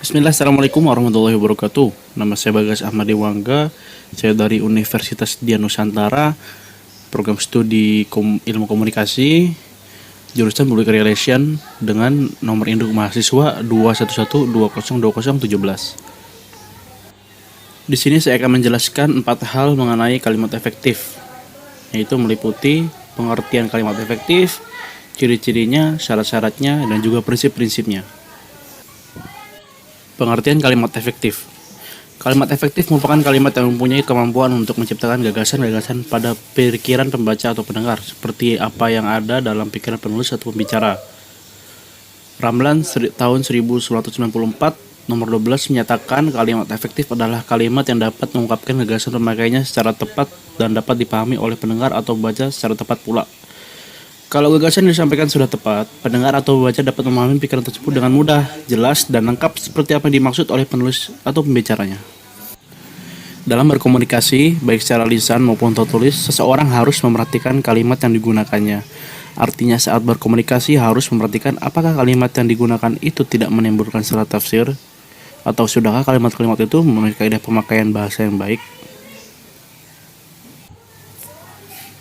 Bismillah, Assalamualaikum warahmatullahi wabarakatuh. Nama saya Bagas Ahmad Dewangga. Saya dari Universitas Dian Nusantara, program studi ilmu komunikasi, jurusan Public Relation dengan nomor induk mahasiswa 211202017. Di sini saya akan menjelaskan 4 hal mengenai kalimat efektif, yaitu meliputi pengertian kalimat efektif, ciri-cirinya, syarat-syaratnya, dan juga prinsip-prinsipnya. Pengertian kalimat efektif. Kalimat efektif merupakan kalimat yang mempunyai kemampuan untuk menciptakan gagasan-gagasan pada pikiran pembaca atau pendengar, seperti apa yang ada dalam pikiran penulis atau pembicara. Ramlan tahun 1994 nomor 12 menyatakan kalimat efektif adalah kalimat yang dapat mengungkapkan gagasan pemakainya secara tepat dan dapat dipahami oleh pendengar atau pembaca secara tepat pula. Kalau gagasan yang disampaikan sudah tepat, pendengar atau pembaca dapat memahami pikiran tersebut dengan mudah, jelas, dan lengkap seperti apa yang dimaksud oleh penulis atau pembicaranya. Dalam berkomunikasi, baik secara lisan maupun tertulis, seseorang harus memperhatikan kalimat yang digunakannya. Artinya saat berkomunikasi harus memperhatikan apakah kalimat yang digunakan itu tidak menimbulkan salah tafsir, atau sudahkah kalimat-kalimat itu memiliki kaidah pemakaian bahasa yang baik.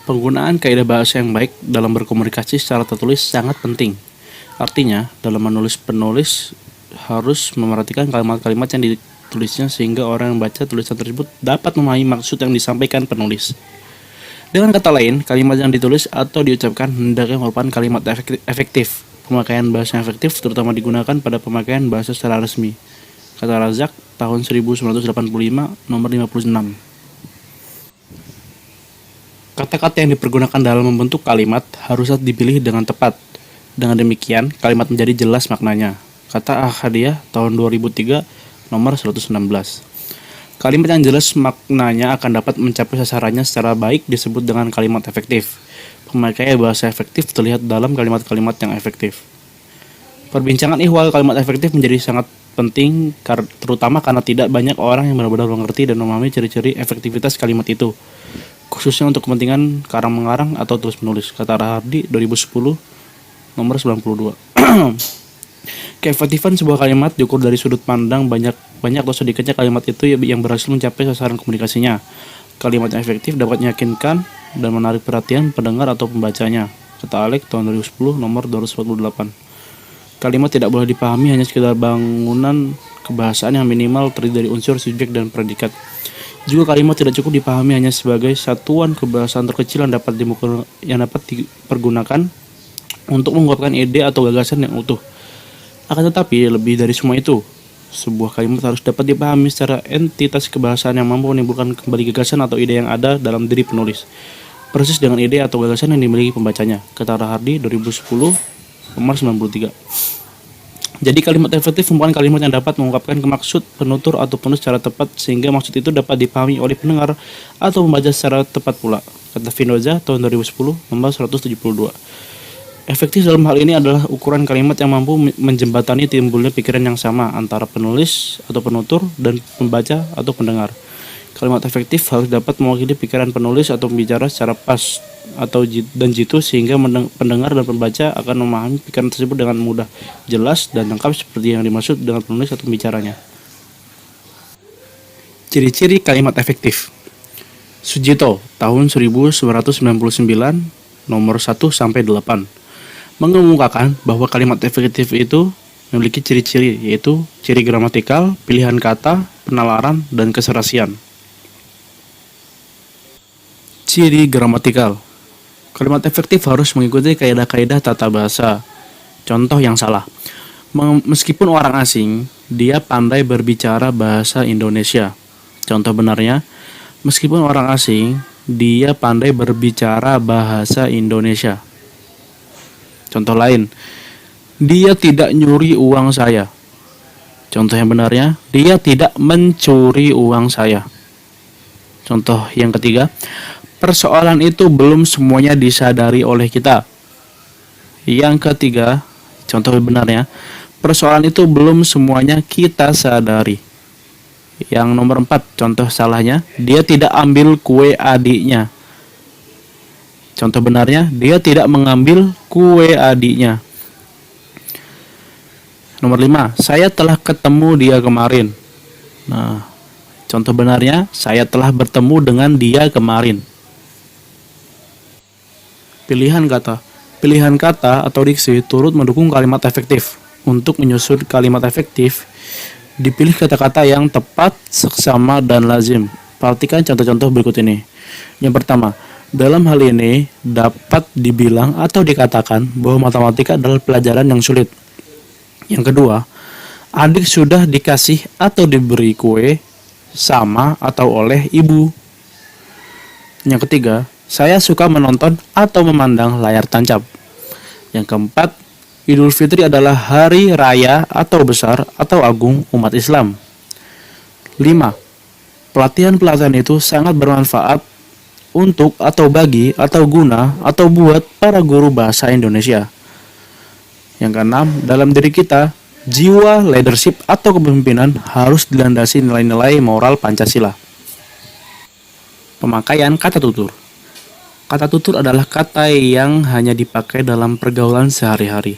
Penggunaan kaidah bahasa yang baik dalam berkomunikasi secara tertulis sangat penting. Artinya, dalam menulis penulis harus memperhatikan kalimat-kalimat yang ditulisnya sehingga orang yang membaca tulisan tersebut dapat memahami maksud yang disampaikan penulis. Dengan kata lain, kalimat yang ditulis atau diucapkan hendaknya merupakan kalimat efektif. Pemakaian bahasa yang efektif terutama digunakan pada pemakaian bahasa secara resmi. Kata Razak tahun 1985 nomor 56. Kata-kata yang dipergunakan dalam membentuk kalimat haruslah dipilih dengan tepat. Dengan demikian, kalimat menjadi jelas maknanya. Kata Ahadiyah tahun 2003 nomor 116. Kalimat yang jelas maknanya akan dapat mencapai sasarannya secara baik disebut dengan kalimat efektif. Pemakaian bahasa efektif terlihat dalam kalimat-kalimat yang efektif. Perbincangan ihwal kalimat efektif menjadi sangat penting terutama karena tidak banyak orang yang benar-benar mengerti dan memahami ciri-ciri efektivitas kalimat itu, khususnya untuk kepentingan karang-mengarang atau tulis menulis. Kata Rahardi 2010 nomor 92. Keefektifan sebuah kalimat diukur dari sudut pandang banyak atau sedikitnya kalimat itu yang berhasil mencapai sasaran komunikasinya. Kalimat yang efektif dapat meyakinkan dan menarik perhatian pendengar atau pembacanya. Kata Alek tahun 2010 nomor 248. Kalimat tidak boleh dipahami hanya sekedar bangunan kebahasaan yang minimal terdiri dari unsur subjek dan predikat. Juga kalimat tidak cukup dipahami hanya sebagai satuan kebahasaan terkecil yang dapat dipergunakan untuk mengungkapkan ide atau gagasan yang utuh. Akan tetapi, lebih dari semua itu, sebuah kalimat harus dapat dipahami secara entitas kebahasaan yang mampu menimbulkan kembali gagasan atau ide yang ada dalam diri penulis, persis dengan ide atau gagasan yang dimiliki pembacanya. Kata Rahardi 2010 nomor 93. Jadi kalimat efektif merupakan kalimat yang dapat mengungkapkan maksud penutur atau penulis secara tepat sehingga maksud itu dapat dipahami oleh pendengar atau membaca secara tepat pula. Kata Vinoza tahun 2010 nomor 172. Efektif dalam hal ini adalah ukuran kalimat yang mampu menjembatani timbulnya pikiran yang sama antara penulis atau penutur dan pembaca atau pendengar. Kalimat efektif harus dapat mewakili pikiran penulis atau pembicara secara pas dan jitu sehingga pendengar dan pembaca akan memahami pikiran tersebut dengan mudah, jelas, dan lengkap seperti yang dimaksud dengan penulis atau pembicaranya. Ciri-ciri kalimat efektif. Sujito tahun 1999 nomor 1 sampai 8 mengemukakan bahwa kalimat efektif itu memiliki ciri-ciri, yaitu ciri gramatikal, pilihan kata, penalaran, dan keserasian. Ciri gramatikal. Kalimat efektif harus mengikuti kaidah-kaidah tata bahasa. Contoh yang salah. Meskipun orang asing, dia pandai berbicara bahasa Indonesia. Contoh benarnya, meskipun orang asing, dia pandai berbicara bahasa Indonesia. Contoh lain, dia tidak nyuri uang saya. Contoh yang benarnya, dia tidak mencuri uang saya. Contoh yang ketiga, persoalan itu belum semuanya disadari oleh kita. Yang ketiga, contoh benarnya, persoalan itu belum semuanya kita sadari. Yang nomor 4, contoh salahnya, dia tidak ambil kue adiknya. Contoh benarnya, dia tidak mengambil kue adiknya. Nomor 5, saya telah ketemu dia kemarin. Nah, contoh benarnya, saya telah bertemu dengan dia kemarin. Pilihan kata. Pilihan kata atau diksi turut mendukung kalimat efektif. Untuk menyusun kalimat efektif, dipilih kata-kata yang tepat, seksama, dan lazim. Perhatikan contoh-contoh berikut ini. Yang pertama, dalam hal ini dapat dibilang atau dikatakan bahwa matematika adalah pelajaran yang sulit. Yang kedua, adik sudah dikasih atau diberi kue sama atau oleh ibu. Yang ketiga, saya suka menonton atau memandang layar tancap. Yang keempat, Idul Fitri adalah hari raya atau besar atau agung umat Islam. 5. Pelatihan-pelatihan itu sangat bermanfaat untuk atau bagi atau guna atau buat para guru bahasa Indonesia. Yang keenam, dalam diri kita, jiwa leadership atau kepemimpinan harus dilandasi nilai-nilai moral Pancasila. Pemakaian kata tutur. Kata tutur adalah kata yang hanya dipakai dalam pergaulan sehari-hari,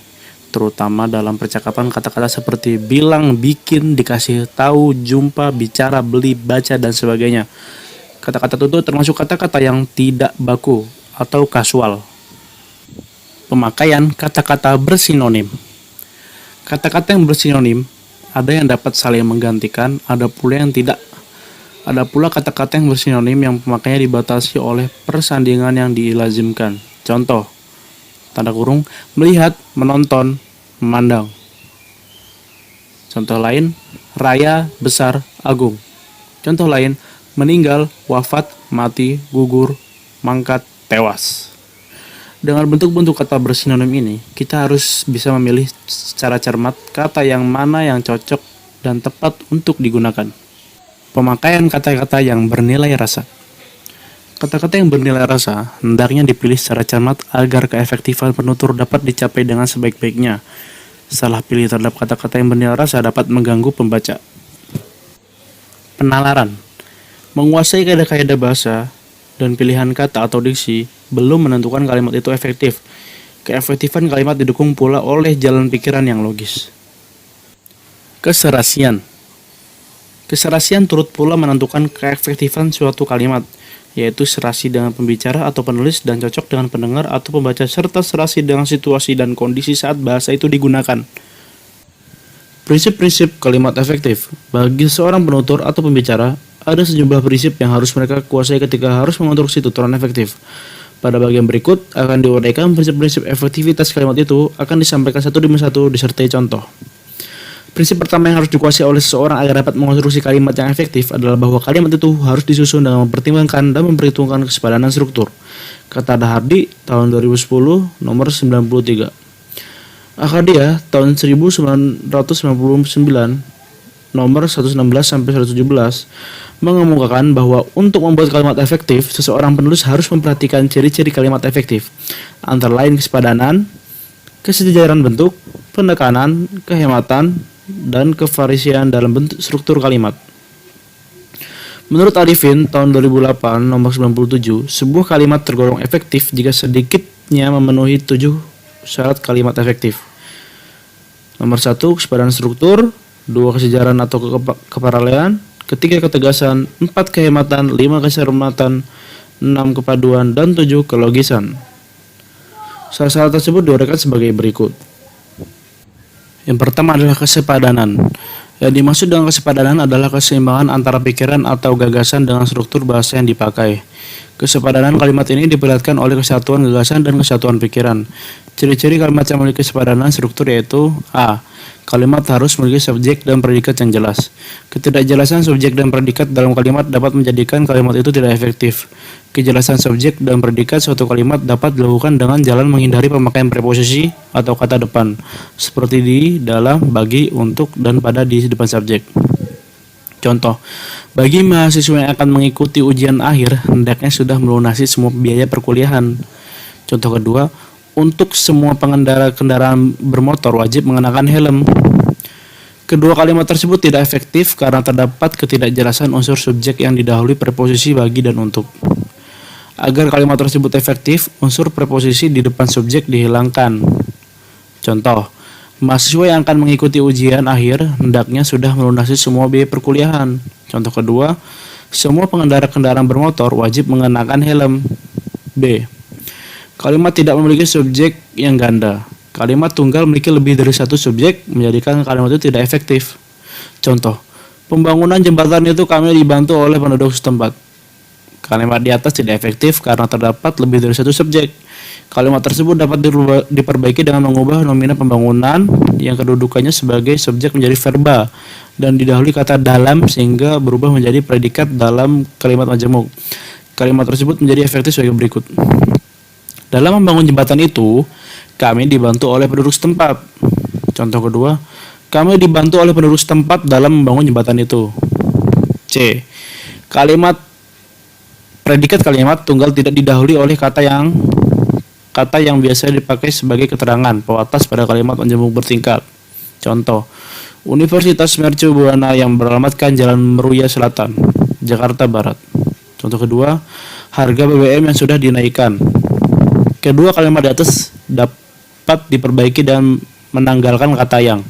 terutama dalam percakapan kata-kata seperti bilang, bikin, dikasih tahu, jumpa, bicara, beli, baca, dan sebagainya. Kata-kata tutur termasuk kata-kata yang tidak baku atau kasual. Pemakaian kata-kata bersinonim. Kata-kata yang bersinonim ada yang dapat saling menggantikan, ada pula yang tidak. Ada pula kata-kata yang bersinonim yang pemakaiannya dibatasi oleh persandingan yang dilazimkan. Contoh, tanda kurung, melihat, menonton, memandang. Contoh lain, raya, besar, agung. Contoh lain, meninggal, wafat, mati, gugur, mangkat, tewas. Dengan bentuk-bentuk kata bersinonim ini, kita harus bisa memilih secara cermat kata yang mana yang cocok dan tepat untuk digunakan. Pemakaian kata-kata yang bernilai rasa. Kata-kata yang bernilai rasa hendaknya dipilih secara cermat agar keefektifan penutur dapat dicapai dengan sebaik-baiknya. Salah pilih terhadap kata-kata yang bernilai rasa dapat mengganggu pembaca. Penalaran. Menguasai kaidah-kaidah bahasa dan pilihan kata atau diksi belum menentukan kalimat itu efektif. Keefektifan kalimat didukung pula oleh jalan pikiran yang logis. Keserasian. Keserasian turut pula menentukan keefektifan suatu kalimat, yaitu serasi dengan pembicara atau penulis dan cocok dengan pendengar atau pembaca serta serasi dengan situasi dan kondisi saat bahasa itu digunakan. Prinsip-prinsip kalimat efektif. Bagi seorang penutur atau pembicara, ada sejumlah prinsip yang harus mereka kuasai ketika harus mengonstruksi tuturan efektif. Pada bagian berikut akan diuraikan prinsip-prinsip efektivitas kalimat itu akan disampaikan satu demi satu disertai contoh. Prinsip pertama yang harus dikuasai oleh seseorang agar dapat mengonstruksi kalimat yang efektif adalah bahwa kalimat itu harus disusun dengan mempertimbangkan dan memperhitungkan kesepadanan struktur. Kata Dahardi tahun 2010 nomor 93. Akhadia tahun 1999 nomor 116 sampai 117 mengemukakan bahwa untuk membuat kalimat efektif, seseorang penulis harus memperhatikan ciri-ciri kalimat efektif, antara lain kesepadanan, kesejajaran bentuk, penekanan, kehematan, dan kevarisian dalam bentuk struktur kalimat. Menurut Arifin tahun 2008 nomor 97, sebuah kalimat tergolong efektif jika sedikitnya memenuhi 7 syarat kalimat efektif. Nomor 1, kesepadanan struktur, 2, kesejajaran atau keparalelan, 3, ketegasan, 4, kehematan, 5, kesermatan, 6, kepaduan, dan 7, kelogisan. Syarat-syarat tersebut diuraikan sebagai berikut. Yang pertama adalah kesepadanan. Yang dimaksud dengan kesepadanan adalah keseimbangan antara pikiran atau gagasan dengan struktur bahasa yang dipakai. Kesepadanan kalimat ini diperlihatkan oleh kesatuan gagasan dan kesatuan pikiran. Ciri-ciri kalimat yang memiliki kesepadanan struktur yaitu A. Kalimat harus memiliki subjek dan predikat yang jelas. Ketidakjelasan subjek dan predikat dalam kalimat dapat menjadikan kalimat itu tidak efektif. Kejelasan subjek dan predikat suatu kalimat dapat dilakukan dengan jalan menghindari pemakaian preposisi atau kata depan, seperti di, dalam, bagi, untuk, dan pada di depan subjek. Contoh, bagi mahasiswa yang akan mengikuti ujian akhir, hendaknya sudah melunasi semua biaya perkuliahan. Contoh kedua, untuk semua pengendara kendaraan bermotor wajib mengenakan helm. Kedua kalimat tersebut tidak efektif karena terdapat ketidakjelasan unsur subjek yang didahului preposisi bagi dan untuk. Agar kalimat tersebut efektif, unsur preposisi di depan subjek dihilangkan. Contoh, Mahasiswa yang akan mengikuti ujian akhir hendaknya sudah melunasi semua biaya perkuliahan. Contoh kedua, semua pengendara kendaraan bermotor wajib mengenakan helm. B. Kalimat tidak memiliki subjek yang ganda. Kalimat tunggal memiliki lebih dari satu subjek menjadikan kalimat itu tidak efektif. Contoh, pembangunan jembatan itu kami dibantu oleh penduduk setempat. Kalimat di atas tidak efektif karena terdapat lebih dari satu subjek. Kalimat tersebut dapat diperbaiki dengan mengubah nominal pembangunan yang kedudukannya sebagai subjek menjadi verba dan didahului kata dalam sehingga berubah menjadi predikat dalam kalimat majemuk. Kalimat tersebut menjadi efektif sebagai berikut. Dalam membangun jembatan itu, kami dibantu oleh penduduk setempat. Contoh kedua, kami dibantu oleh penduduk setempat dalam membangun jembatan itu. C. Predikat kalimat tunggal tidak didahului oleh kata yang biasa dipakai sebagai keterangan pewatas pada kalimat majemuk bertingkat. Contoh, Universitas Mercu Buana yang beralamatkan Jalan Meruya Selatan, Jakarta Barat. Contoh kedua, harga BBM yang sudah dinaikkan. Kedua kalimat di atas dapat diperbaiki dan menanggalkan kata yang.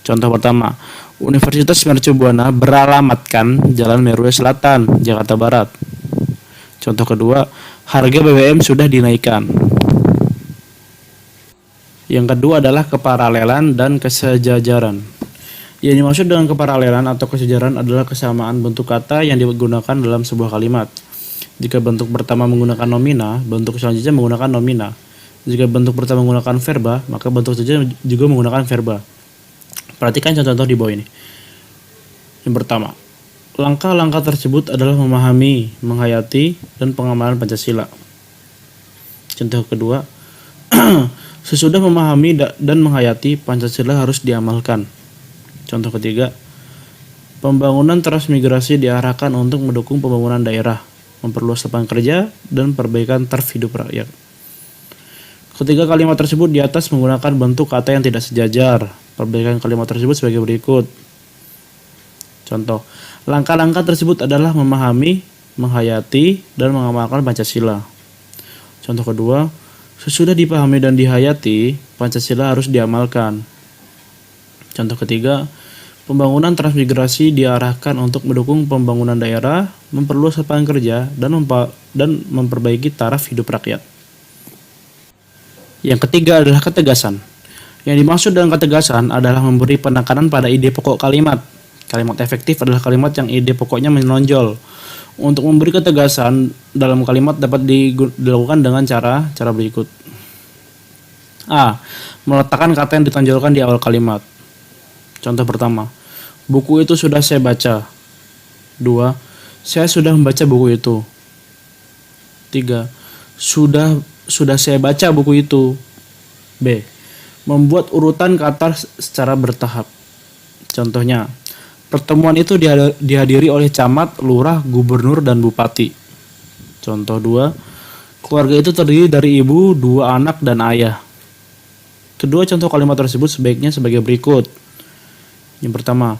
Contoh pertama, Universitas Mercu Buana beralamatkan Jalan Meruya Selatan, Jakarta Barat. Contoh kedua, harga BBM sudah dinaikkan. Yang kedua adalah keparalelan dan kesejajaran. Yang dimaksud dengan keparalelan atau kesejajaran adalah kesamaan bentuk kata yang digunakan dalam sebuah kalimat. Jika bentuk pertama menggunakan nomina, bentuk selanjutnya menggunakan nomina. Jika bentuk pertama menggunakan verba, maka bentuk selanjutnya juga menggunakan verba. Perhatikan contoh-contoh di bawah ini. Yang pertama, langkah-langkah tersebut adalah memahami, menghayati, dan pengamalan Pancasila. Contoh kedua, sesudah memahami dan menghayati, Pancasila harus diamalkan. Contoh ketiga, pembangunan transmigrasi diarahkan untuk mendukung pembangunan daerah, memperluas lapangan kerja, dan perbaikan taraf hidup rakyat. Ketiga kalimat tersebut di atas menggunakan bentuk kata yang tidak sejajar. Perbaikan kalimat tersebut sebagai berikut. Contoh, langkah-langkah tersebut adalah memahami, menghayati, dan mengamalkan Pancasila. Contoh kedua, sesudah dipahami dan dihayati, Pancasila harus diamalkan. Contoh ketiga, pembangunan transmigrasi diarahkan untuk mendukung pembangunan daerah, memperluas lapangan kerja, dan memperbaiki taraf hidup rakyat. Yang ketiga adalah ketegasan. Yang dimaksud dengan ketegasan adalah memberi penekanan pada ide pokok kalimat. Kalimat efektif adalah kalimat yang ide pokoknya menonjol. Untuk memberi ketegasan dalam kalimat dapat dilakukan dengan cara berikut. A. Meletakkan kata yang ditonjolkan di awal kalimat. Contoh pertama, buku itu sudah saya baca. 2. Saya sudah membaca buku itu. 3. Sudah saya baca buku itu. B. Membuat urutan kata secara bertahap. Contohnya, pertemuan itu dihadiri oleh camat, lurah, gubernur, dan bupati. Contoh 2. Keluarga itu terdiri dari ibu, 2 anak, dan ayah. Kedua contoh kalimat tersebut sebaiknya sebagai berikut. Yang pertama,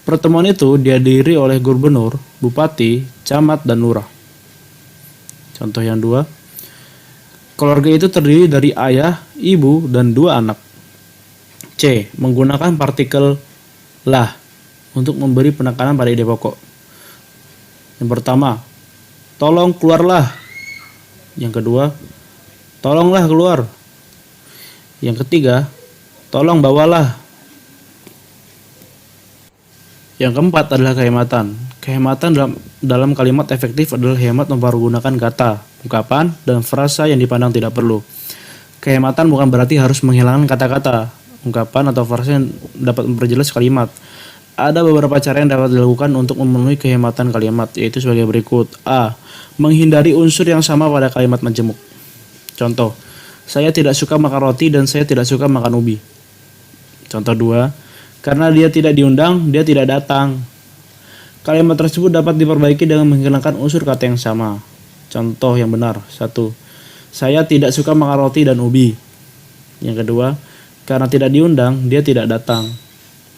pertemuan itu dihadiri oleh gubernur, bupati, camat, dan lurah. Contoh yang 2. Keluarga itu terdiri dari ayah, ibu, dan 2 anak. C. Menggunakan partikel lah untuk memberi penekanan pada ide pokok. Yang pertama, tolong keluarlah. Yang kedua, tolonglah keluar. Yang ketiga, tolong bawalah. Yang keempat adalah kehematan. Kehematan dalam kalimat efektif adalah hemat mempergunakan kata, ungkapan, dan frasa yang dipandang tidak perlu. Kehematan bukan berarti harus menghilangkan kata-kata, ungkapan, atau frasa yang dapat memperjelas kalimat. Ada beberapa cara yang dapat dilakukan untuk memenuhi kehematan kalimat, yaitu sebagai berikut. A. Menghindari unsur yang sama pada kalimat majemuk. Contoh, saya tidak suka makan roti dan saya tidak suka makan ubi. Contoh 2. Karena dia tidak diundang, dia tidak datang. Kalimat tersebut dapat diperbaiki dengan menghilangkan unsur kata yang sama. Contoh yang benar. 1. Saya tidak suka makan roti dan ubi. Yang kedua, karena tidak diundang, dia tidak datang.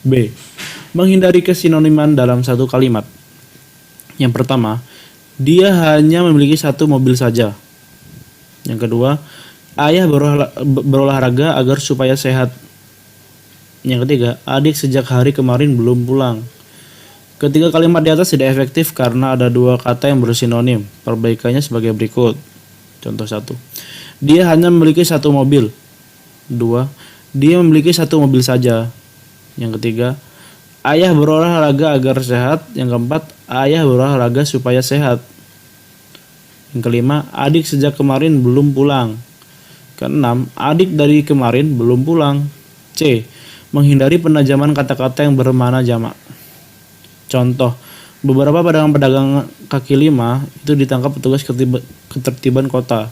B. Menghindari kesinoniman dalam satu kalimat. Yang pertama, dia hanya memiliki 1 mobil saja. Yang kedua, ayah berolahraga agar supaya sehat. Yang ketiga, adik sejak hari kemarin belum pulang. Ketiga kalimat di atas tidak efektif karena ada dua kata yang bersinonim. Perbaikannya sebagai berikut. Contoh 1. Dia hanya memiliki satu mobil. 2. Dia memiliki satu mobil saja. Yang ketiga, ayah berolahraga agar sehat. Yang keempat, ayah berolahraga supaya sehat. Yang kelima, adik sejak kemarin belum pulang. Keenam, adik dari kemarin belum pulang. C. Menghindari penajaman kata-kata yang bermakna jamak. Contoh, beberapa pedagang-pedagang kaki lima itu ditangkap petugas ketertiban kota.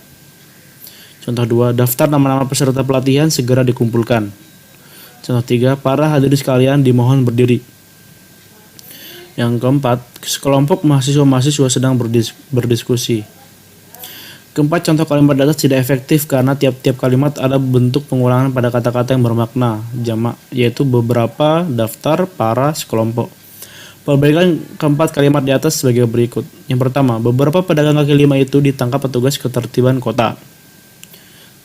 Contoh 2, daftar nama-nama peserta pelatihan segera dikumpulkan. Contoh 3, para hadirin sekalian dimohon berdiri. Yang keempat, sekelompok mahasiswa-mahasiswa sedang berdiskusi. Keempat contoh kalimat di atas tidak efektif karena tiap-tiap kalimat ada bentuk pengulangan pada kata-kata yang bermakna jamak, yaitu beberapa, daftar, para, sekelompok. Perbaikan keempat kalimat di atas sebagai berikut. Yang pertama, beberapa pedagang kaki lima itu ditangkap petugas ketertiban kota.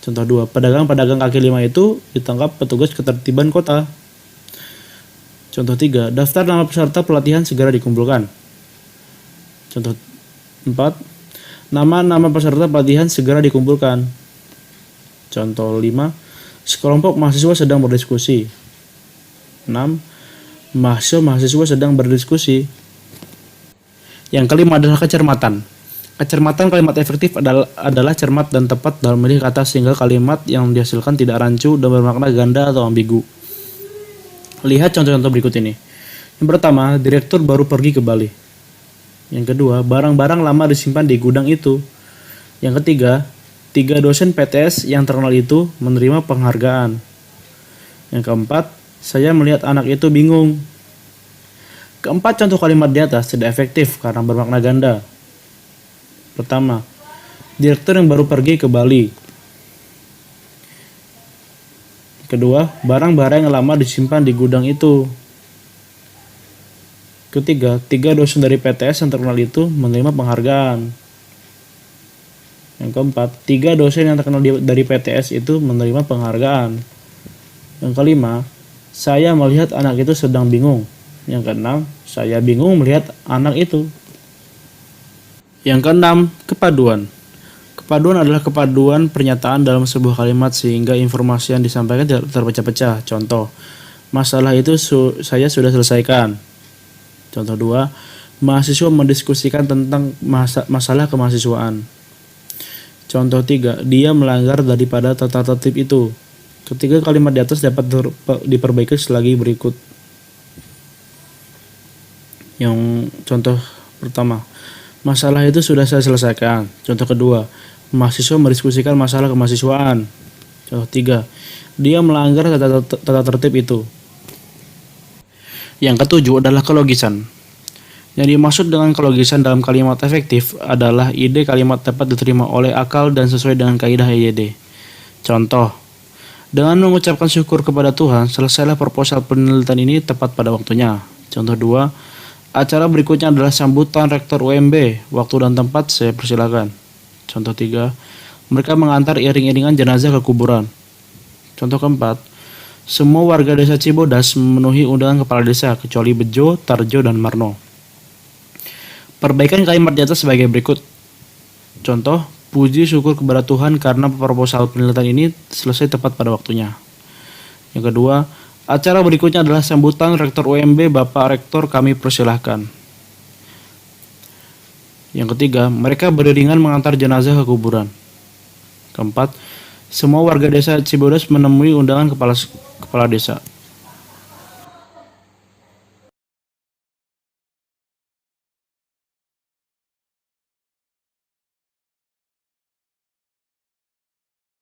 Contoh 2, pedagang-pedagang kaki lima itu ditangkap petugas ketertiban kota. Contoh 3, daftar nama peserta pelatihan segera dikumpulkan. Contoh 4, nama-nama peserta pelatihan segera dikumpulkan. Contoh 5, sekelompok mahasiswa sedang berdiskusi. 6, mahasiswa sedang berdiskusi. Yang kelima adalah kecermatan. Kecermatan kalimat efektif adalah cermat dan tepat dalam memilih kata sehingga kalimat yang dihasilkan tidak rancu dan bermakna ganda atau ambigu. Lihat contoh-contoh berikut ini. Yang pertama, direktur baru pergi ke Bali. Yang kedua, barang-barang lama disimpan di gudang itu. Yang ketiga, 3 dosen PTS yang terkenal itu menerima penghargaan. Yang keempat, saya melihat anak itu bingung. Keempat contoh kalimat di atas tidak efektif karena bermakna ganda. Pertama, direktur yang baru pergi ke Bali. Kedua, barang-barang yang lama disimpan di gudang itu. Ketiga, 3 dosen dari PTS yang terkenal itu menerima penghargaan. Yang keempat, 3 dosen yang terkenal dari PTS itu menerima penghargaan. Yang kelima, saya melihat anak itu sedang bingung. Yang keenam, saya bingung melihat anak itu. Yang keenam, kepaduan. Kepaduan adalah kepaduan pernyataan dalam sebuah kalimat sehingga informasi yang disampaikan tidak terpecah-pecah. Contoh, masalah itu saya sudah selesaikan. Contoh 2, mahasiswa mendiskusikan tentang masalah kemahasiswaan. Contoh 3, dia melanggar daripada tata tertib itu. Ketiga kalimat di atas dapat diperbaiki selagi berikut. Yang contoh pertama, masalah itu sudah saya selesaikan. Contoh kedua, mahasiswa mendiskusikan masalah kemahasiswaan. Contoh 3, dia melanggar tata tertib itu. Yang ketujuh adalah kelogisan. Yang dimaksud dengan kelogisan dalam kalimat efektif adalah ide kalimat dapat diterima oleh akal dan sesuai dengan kaidah EYD. Contoh, dengan mengucapkan syukur kepada Tuhan, selesailah proposal penelitian ini tepat pada waktunya. Contoh 2, acara berikutnya adalah sambutan Rektor UMB. Waktu dan tempat saya persilakan. Contoh 3, mereka mengantar iring-iringan jenazah ke kuburan. Contoh keempat, semua warga desa Cibodas memenuhi undangan kepala desa kecuali Bejo, Tarjo, dan Marno. Perbaikan kalimat di atas sebagai berikut. Contoh, puji syukur kepada Tuhan karena proposal penelitian ini selesai tepat pada waktunya. Yang kedua, acara berikutnya adalah sambutan Rektor UMB, Bapak Rektor kami persilahkan. Yang ketiga, mereka beriringan mengantar jenazah ke kuburan. Keempat, semua warga desa Cibodas menemui undangan kepala desa.